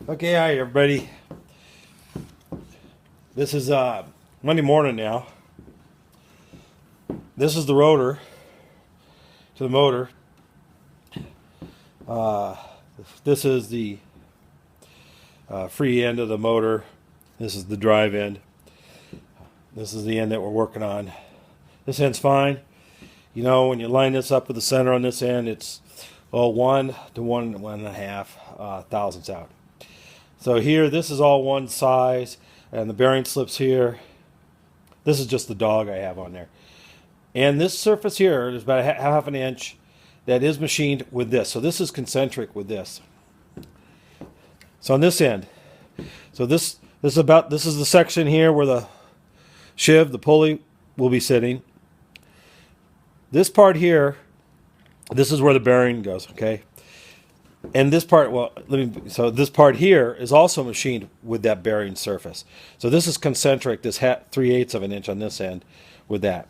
Okay, hi everybody. This is Monday morning now. This is the rotor to the motor. This is the free end of the motor. This is the drive end. This is the end that we're working on. This end's fine. You know, when you line this up with the center on this end, it's 1 to 1.5 thousandths out. So here, this is all one size, and the bearing slips here. This is just the dog I have on there. And this surface here is about half an inch that is machined with this. So this is concentric with this. So on this end, so this is the section here where the sheave, the pulley, will be sitting. This part here, this is where the bearing goes, okay? And this part, so this part here is also machined with that bearing surface. So this is concentric, this 3/8 of an inch on this end with that.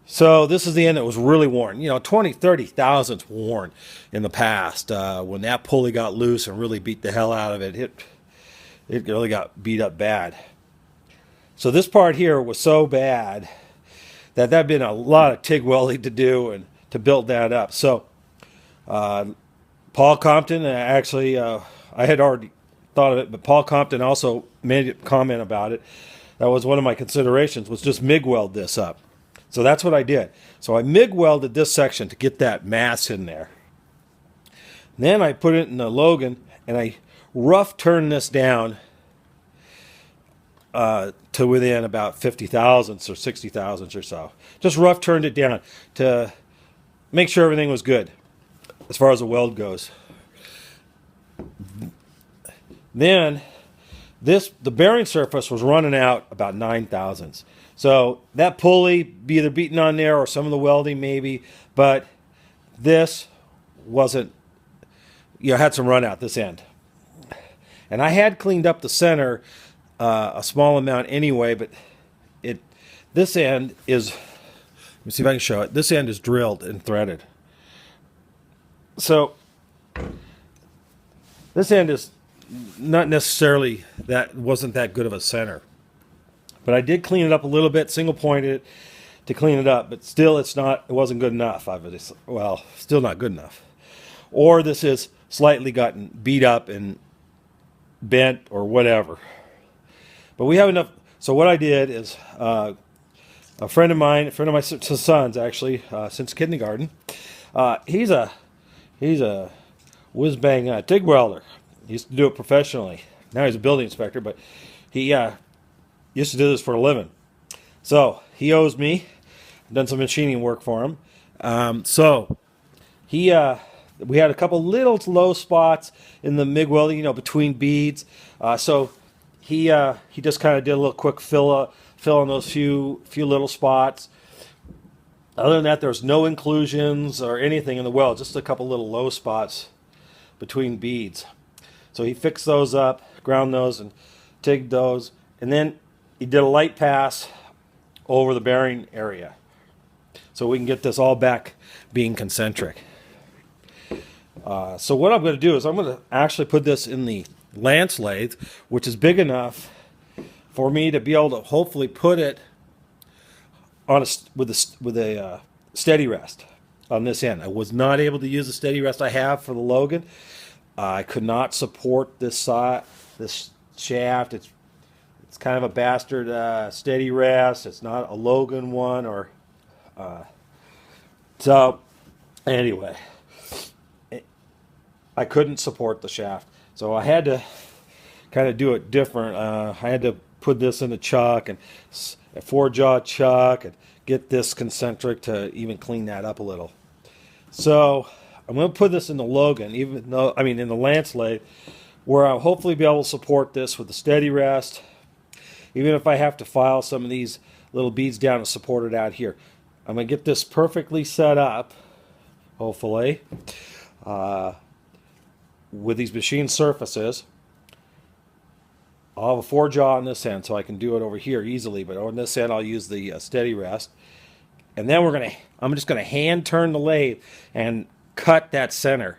So this is the end that was really worn. You know, 20, 30 thousandths worn in the past. When that pulley got loose and really beat the hell out of it, it really got beat up bad. So this part here was so bad that that'd been a lot of TIG welding to do and to build that up. So Paul Compton, actually, I had already thought of it, but Paul Compton also made a comment about it. That was one of my considerations, was just MIG weld this up. So that's what I did. So I MIG welded this section to get that mass in there. Then I put it in the Logan, and I rough turned this down to within about 50 thousandths or 60 thousandths or so. Just rough turned it down to make sure everything was good as far as the weld goes. Then the bearing surface was running out about 9 thousandths. So that pulley be either beaten on there or some of the welding maybe, but this wasn't, had some run out this end. And I had cleaned up the center a small amount anyway, but this end is, let me see if I can show it. This end is drilled and threaded. So this end is not necessarily, wasn't that good of a center. But I did clean it up a little bit, single pointed it to clean it up, but still it wasn't good enough. Well, still not good enough. Or this is slightly gotten beat up and bent or whatever. But we have enough. So what I did is a friend of my son's actually, since kindergarten, he's a whiz-bang TIG welder. He used to do it professionally. Now he's a building inspector, but he used to do this for a living. So he owes me. I've done some machining work for him. We had a couple little low spots in the MIG welding, between beads. So he just kind of did a little quick fill in those few little spots. Other than that, there's no inclusions or anything in the weld, just a couple little low spots between beads. So he fixed those up, ground those, and TIGged those, and then he did a light pass over the bearing area so we can get this all back being concentric. So what I'm going to do is I'm going to actually put this in the Lance Lathe, which is big enough for me to be able to hopefully put it on with a steady rest on this end. I was not able to use the steady rest I have for the Logan. I could not support this shaft. It's kind of a bastard steady rest. It's not a Logan one so anyway, I couldn't support the shaft. So I had to kind of do it different. I had to put this in a chuck and a 4-jaw chuck and get this concentric to even clean that up a little. So I'm going to put this in the Logan, in the Lance Lathe, where I'll hopefully be able to support this with a steady rest, even if I have to file some of these little beads down and support it out here. I'm going to get this perfectly set up, hopefully, with these machined surfaces. I'll have a 4-jaw on this end, so I can do it over here easily, but on this end I'll use the steady rest. And then I'm just going to hand turn the lathe and cut that center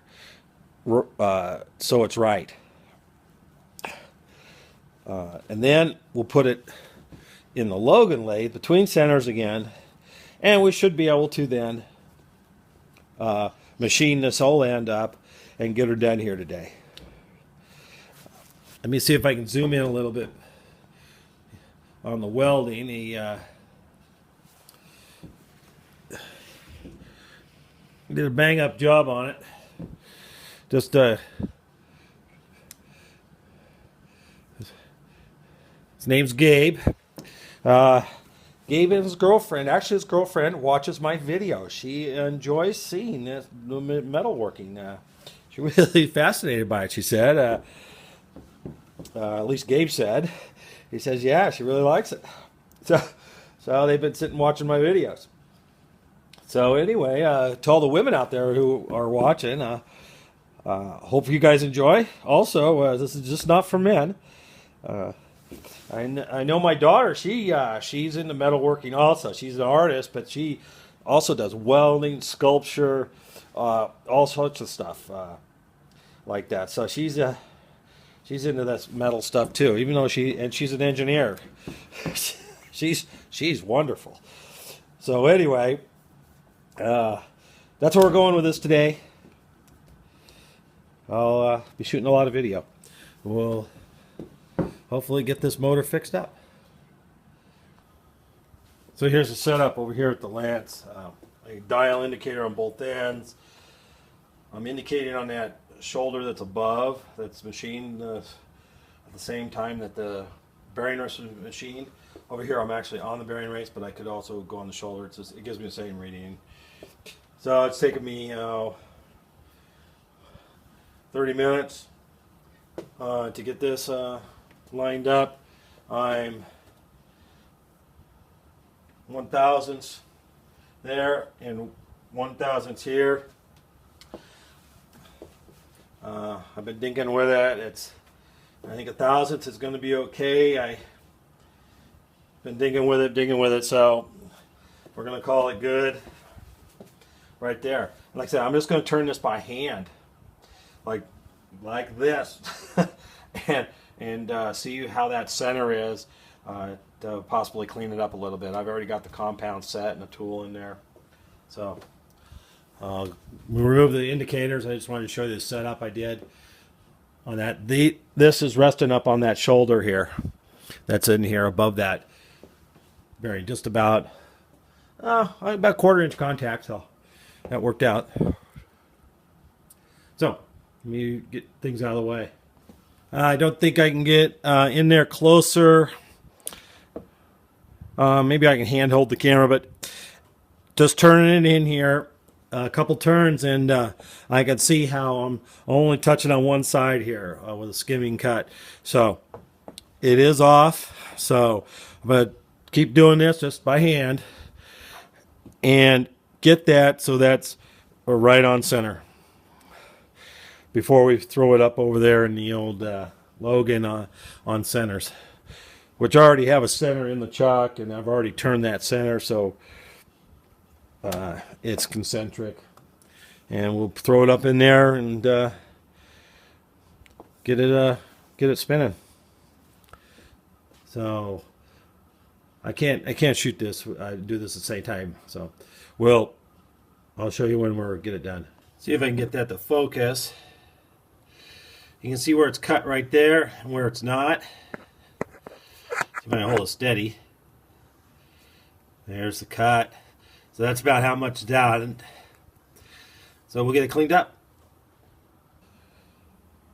so it's right. And then we'll put it in the Logan lathe between centers again, and we should be able to then machine this whole end up and get her done here today. Let me see if I can zoom in a little bit on the welding. He did a bang up job on it. Just his name's Gabe. Gabe and his girlfriend, actually his girlfriend, watches my videos. She enjoys seeing this, the metalworking. She's really fascinated by it, she said. At least Gabe said. He says, yeah, she really likes it. So they've been sitting watching my videos. So anyway, to all the women out there who are watching, hope you guys enjoy. Also, this is just not for men. I know my daughter, she's into metalworking also. She's an artist, but she also does welding, sculpture, all sorts of stuff like that. So she's into this metal stuff too, even though she's an engineer. she's wonderful. So anyway, that's where we're going with this today. I'll be shooting a lot of video. We'll hopefully get this motor fixed up. So here's the setup over here at the Lance. A dial indicator on both ends. I'm indicating on that shoulder that's above, that's machined at the same time that the bearing race is machined. Over here I'm actually on the bearing race, but I could also go on the shoulder. It gives me the same reading. So it's taken me 30 minutes to get this lined up. I'm 1/1000ths there and 1/1000ths here. I've been thinking with it. I think 1/1000th is going to be okay. I've been digging with it, so we're going to call it good right there. Like I said, I'm just going to turn this by hand, like this, and see how that center is, to possibly clean it up a little bit. I've already got the compound set and a tool in there. So we remove the indicators. I just wanted to show you the setup I did on that. This is resting up on that shoulder here. That's in here above that bearing, just about quarter-inch contact. So that worked out. So let me get things out of the way. I don't think I can get in there closer. Maybe I can handhold the camera, but just turning it in here a couple turns, and I can see how I'm only touching on one side here with a skimming cut. So it is off. So I'm going to keep doing this just by hand and get that so that's right on center before we throw it up over there in the old Logan on centers, which I already have a center in the chuck, and I've already turned that center, so it's concentric. And we'll throw it up in there and get it spinning. So I can't shoot this. I do this at the same time. So I'll show you when we get it done. See if I can get that to focus. You can see where it's cut right there and where it's not. See if I can hold it steady. There's the cut. So that's about how much it's done. So we'll get it cleaned up.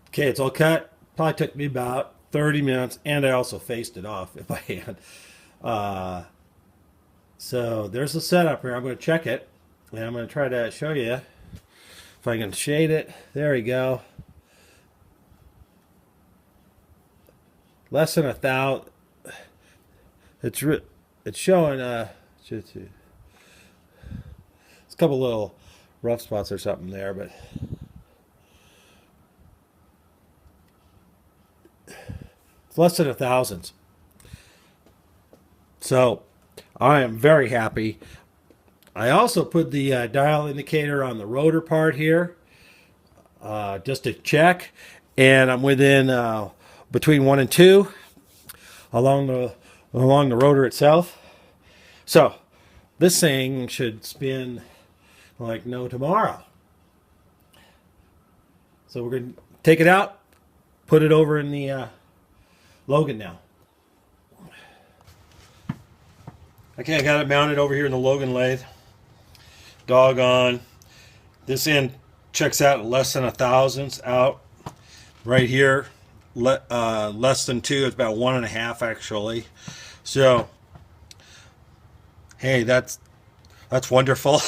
Okay, it's all cut. Probably took me about 30 minutes, and I also faced it off if I had. So there's the setup here. I'm going to check it, and I'm going to try to show you if I can shade it. There we go. Less than 1,000. It's showing. It's a couple little rough spots or something there, but it's less than 1,000. So I am very happy. I also put the dial indicator on the rotor part here just to check, and I'm within between 1 and 2. along the rotor itself. So this thing should spin like no tomorrow. So we're going to take it out, put it over in the Logan now. Okay, I got it mounted over here in the Logan lathe. Doggone. This end checks out at less than a thousandths out. Right here, less than 2. It's about 1.5 actually. So, hey, that's wonderful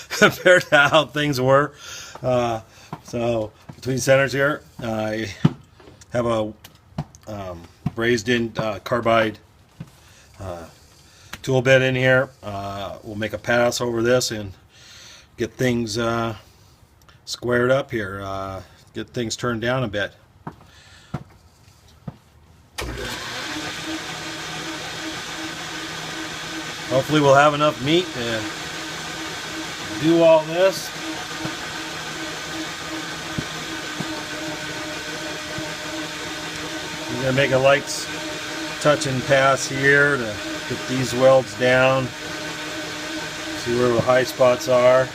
compared to how things were. So between centers here, I have a brazed in carbide tool bed in here. We'll make a pass over this and get things squared up here. Get things turned down a bit. Hopefully we'll have enough meat to do all this. I'm going to make a light touch and pass here to get these welds down. See where the high spots are.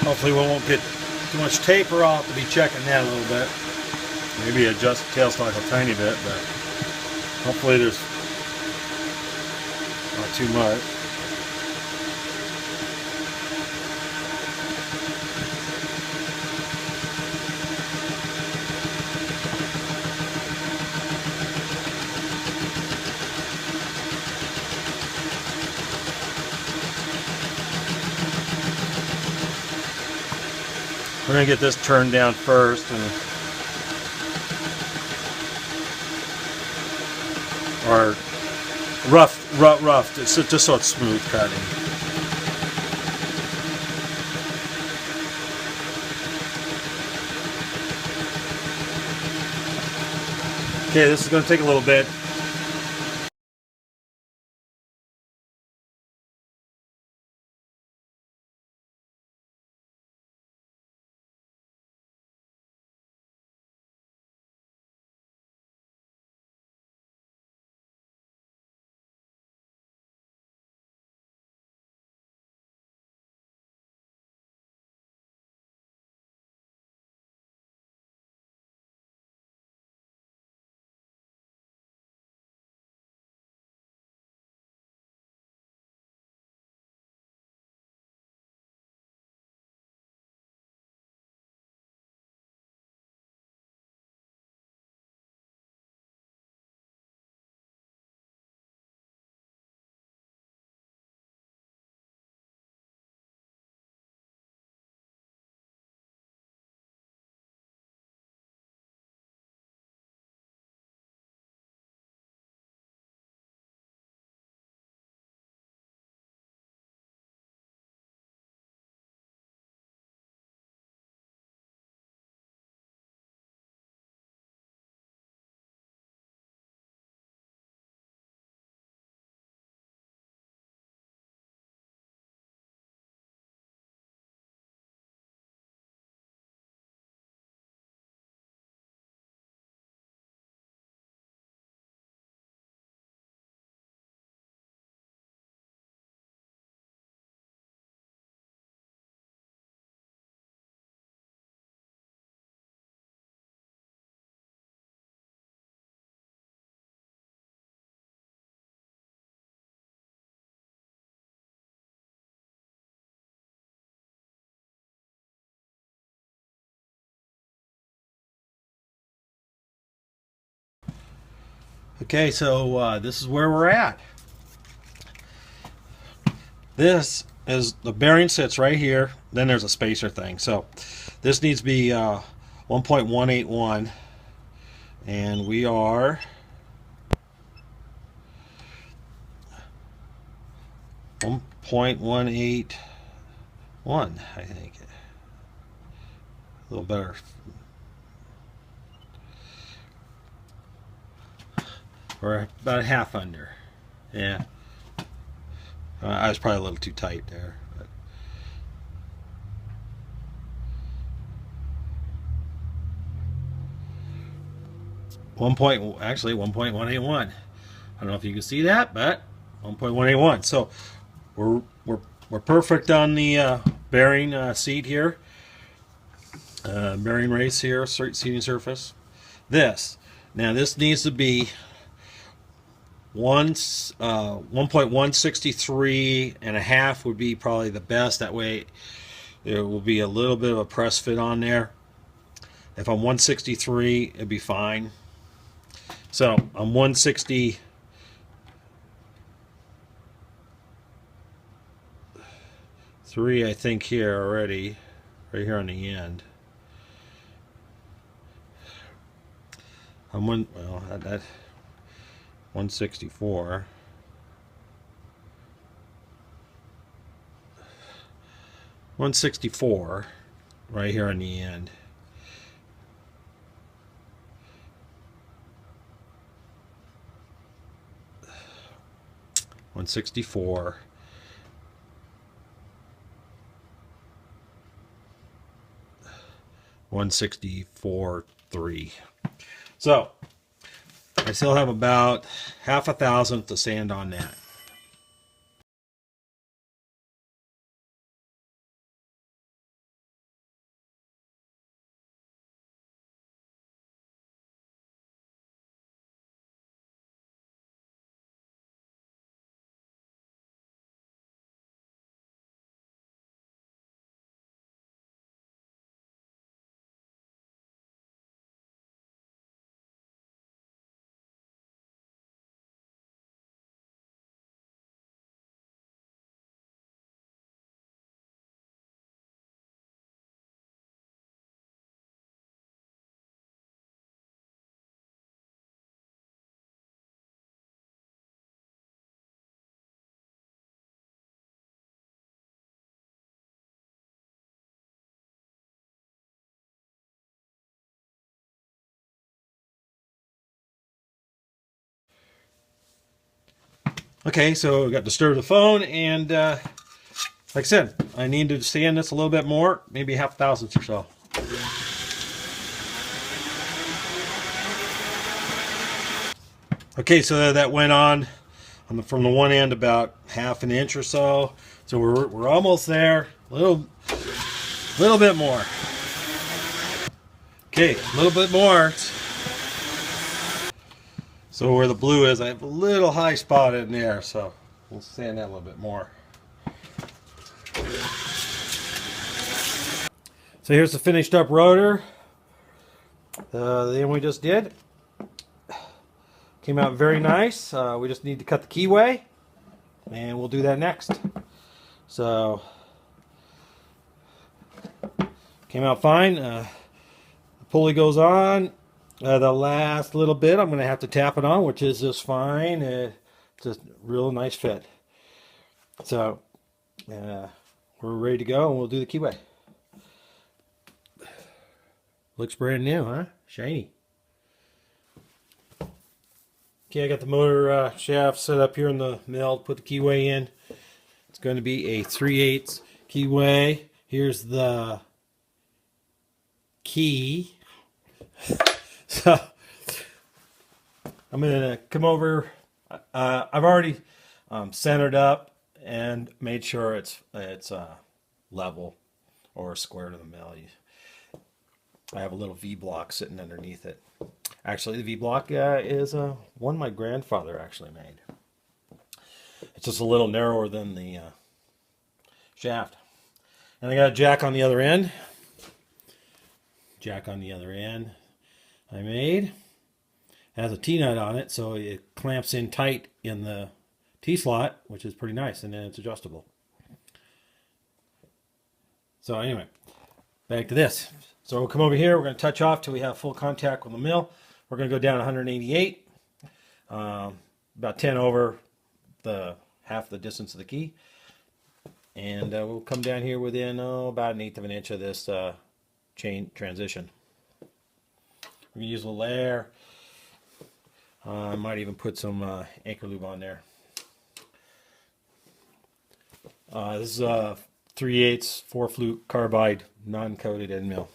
Hopefully we won't get too much taper. I'll have to be checking that a little bit. Maybe adjust the tailstock a tiny bit, but hopefully there's not too much. We're going to get this turned down first, and or rough, just so it's smooth cutting. Okay, this is going to take a little bit. Okay, so this is where we're at. This is the bearing sits right here. Then there's a spacer thing. So this needs to be 1.181, and we are 1.181, I think. A little better. or about a half under. Yeah, I was probably a little too tight there. But. Actually 1.181. I don't know if you can see that, but 1.181. So we're perfect on the bearing seat here, bearing race here, seating surface. This needs to be 1.163 and a half would be probably the best. That way there will be a little bit of a press fit on there. If I'm 163, it'd be fine. So I'm 163, I think, here already, right here on the end. I'm 164. 164, right here on the end. 164. 164.3. So I still have about half a thousandth to sand on that. Okay, so we got to stir the phone, and like I said, I need to sand this a little bit more, maybe half a thousandth or so. Okay, so that went on from the one end about half an inch or so. So we're almost there. A little bit more. Okay, a little bit more. So where the blue is, I have a little high spot in there, so we'll sand that a little bit more. So here's the finished up rotor. The one we just did. Came out very nice. We just need to cut the keyway, and we'll do that next. So came out fine. The pulley goes on. The last little bit I'm going to have to tap it on, which is just fine. It's just a real nice fit. So we're ready to go, and we'll do the keyway. Looks brand new, huh? Shiny. Okay, I got the motor shaft set up here in the mill. Put the keyway in. It's going to be a 3/8 keyway. Here's the key. So I'm going to come over. I've already centered up and made sure it's level or square to the mill. I have a little V block sitting underneath it. Actually, the V block is one my grandfather actually made. It's just a little narrower than the shaft. And I got a jack on the other end. Jack on the other end I made. It has a T-nut on it, so it clamps in tight in the T-slot, which is pretty nice, and then it's adjustable. So anyway, back to this. So we'll come over here, we're going to touch off till we have full contact with the mill. We're going to go down 188, about 10 over the half the distance of the key. And we'll come down here within about 1/8 of an inch of this chain transition. We're going to use a little air. I might even put some anchor lube on there. This is a 3/8 4-flute carbide non-coated end mill.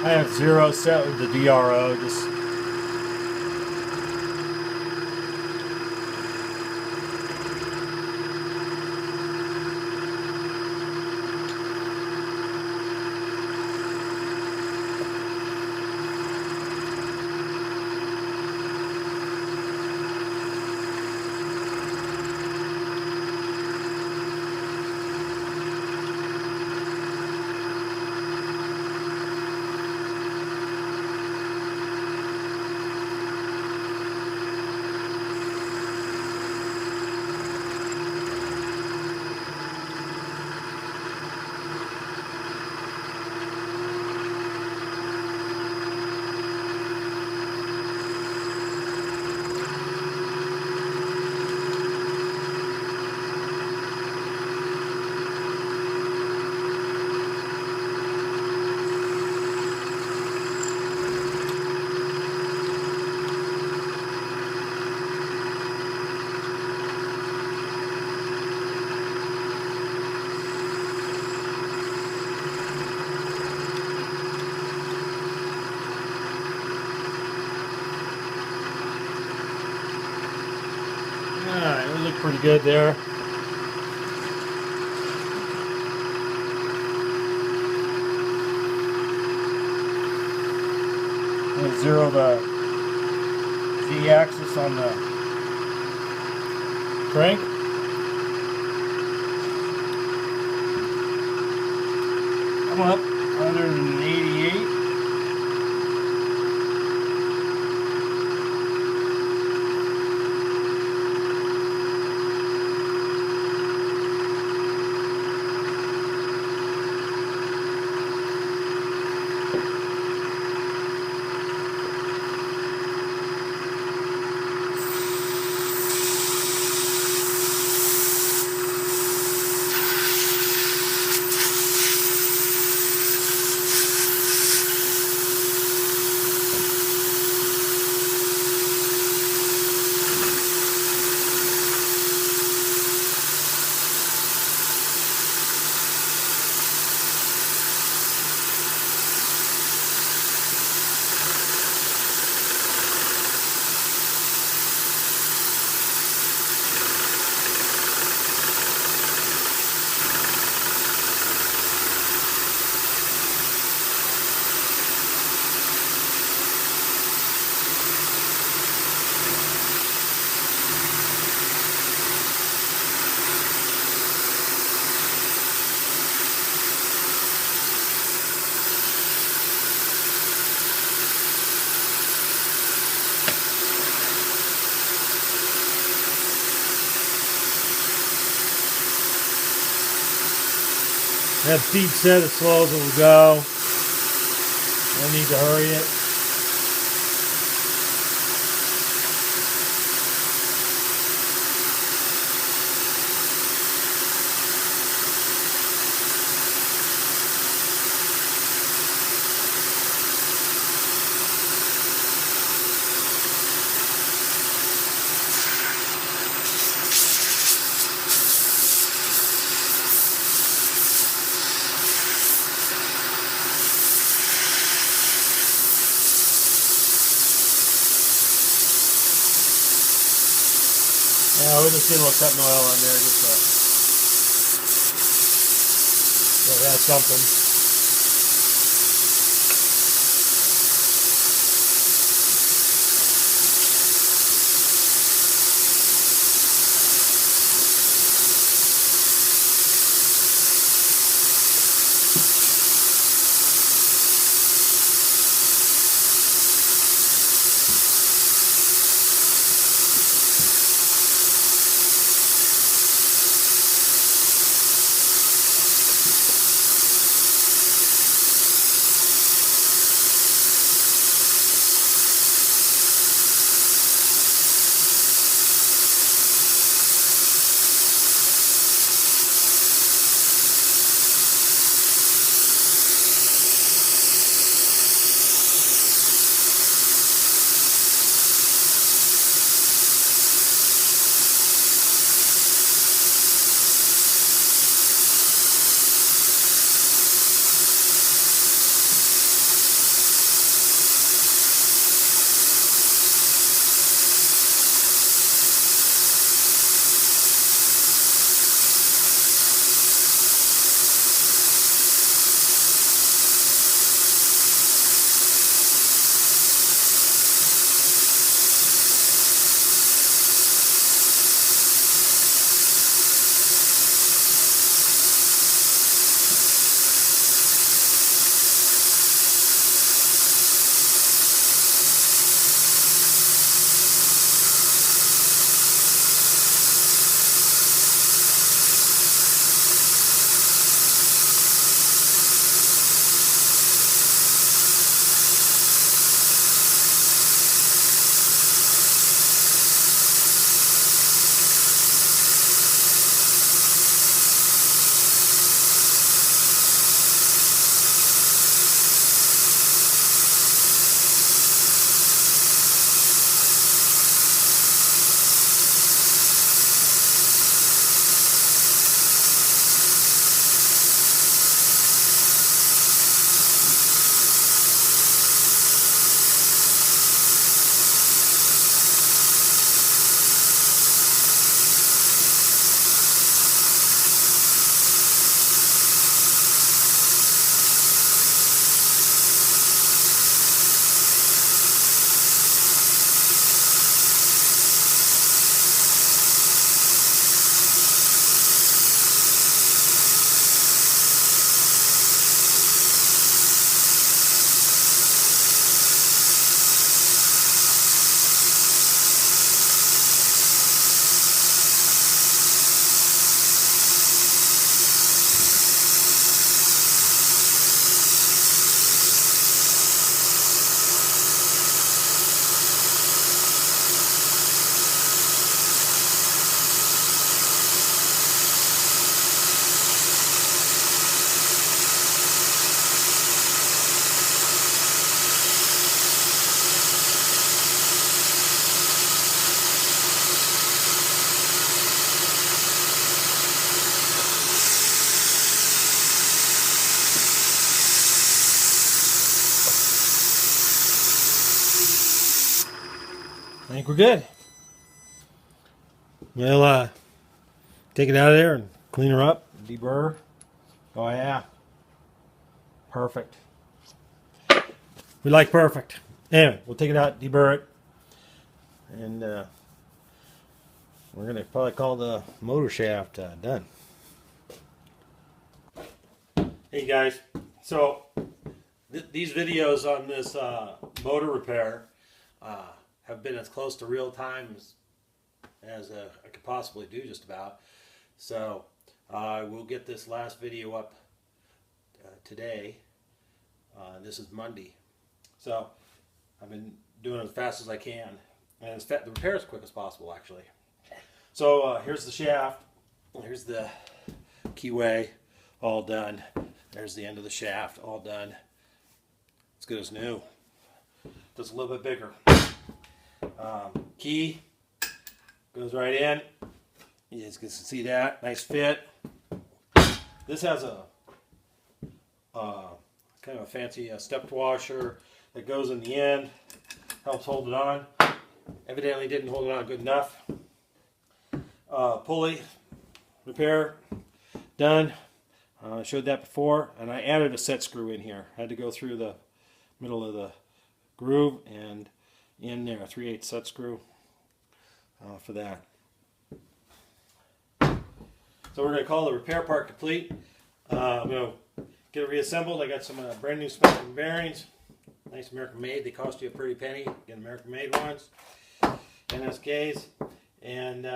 I have 0 set with the DRO. Just it looked pretty good there. I'm going to zero the Z-axis on the crank. I'm up 188. Have speed set as slow as it will go. No need to hurry it. Yeah, we're just getting a little cutting oil on there just so it has something. think we're good. We'll take it out of there and clean her up, deburr. Oh yeah, perfect. We like perfect. Anyway, we'll take it out, deburr it, and we're gonna probably call the motor shaft done. Hey guys, so these videos on this motor repair have been as close to real time as I could possibly do, just about. So we'll get this last video up today. This is Monday, so I've been doing it as fast as I can, and the repair as quick as possible, actually. So here's the shaft. Here's the keyway, all done. There's the end of the shaft, all done. As good as new. Just a little bit bigger. Key goes right in. You guys can see that. Nice fit. This has a kind of a fancy stepped washer that goes in the end. Helps hold it on. Evidently didn't hold it on good enough. Pulley repair done. I showed that before, and I added a set screw in here. I had to go through the middle of the groove and in there, a 3/8 set screw for that. So we're going to call the repair part complete. I'm going to get it reassembled. I got some brand new smoking bearings. Nice American made. They cost you a pretty penny. Get American made ones. NSKs. And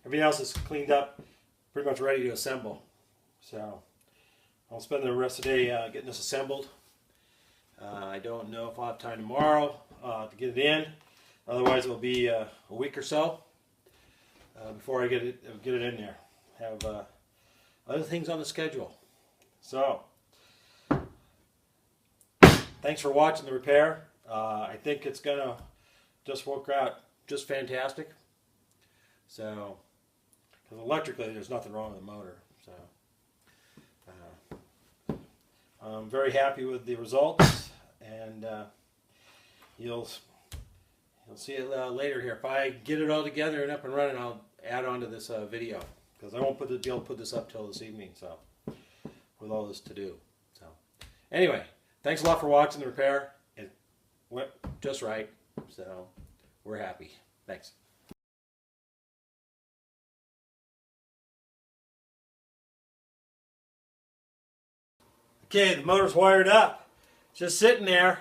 everything else is cleaned up, pretty much ready to assemble. So I'll spend the rest of the day getting this assembled. I don't know if I'll have time tomorrow to get it in. Otherwise, it will be a week or so before I get it in there. Have other things on the schedule. So thanks for watching the repair. I think it's gonna just work out just fantastic. So, because electrically, there's nothing wrong with the motor. So. I'm very happy with the results, and you'll see it later here. If I get it all together and up and running, I'll add on to this video, because I won't be able to put this up till this evening. So, with all this to do. So, anyway, thanks a lot for watching the repair. It went just right, so we're happy. Thanks. Okay, the motor's wired up. Just sitting there.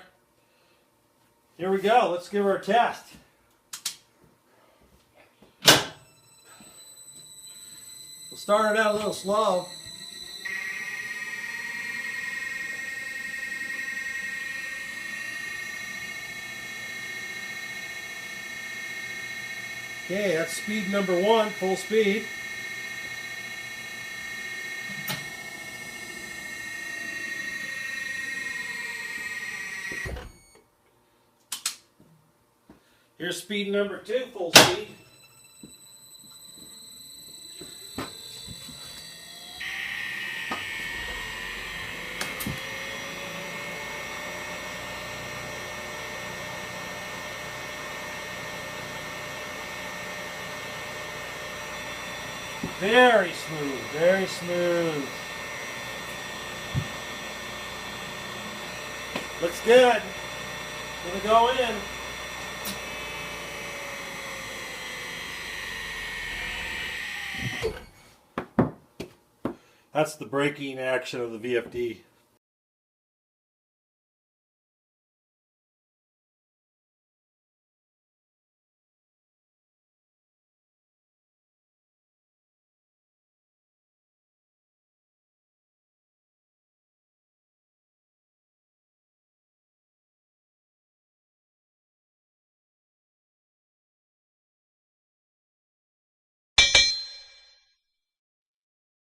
Here we go. Let's give her a test. We'll start it out a little slow. Okay, that's speed number 1, full speed. Here's speed number 2, full speed. Very smooth, very smooth. Looks good. Gonna go in. That's the braking action of the VFD.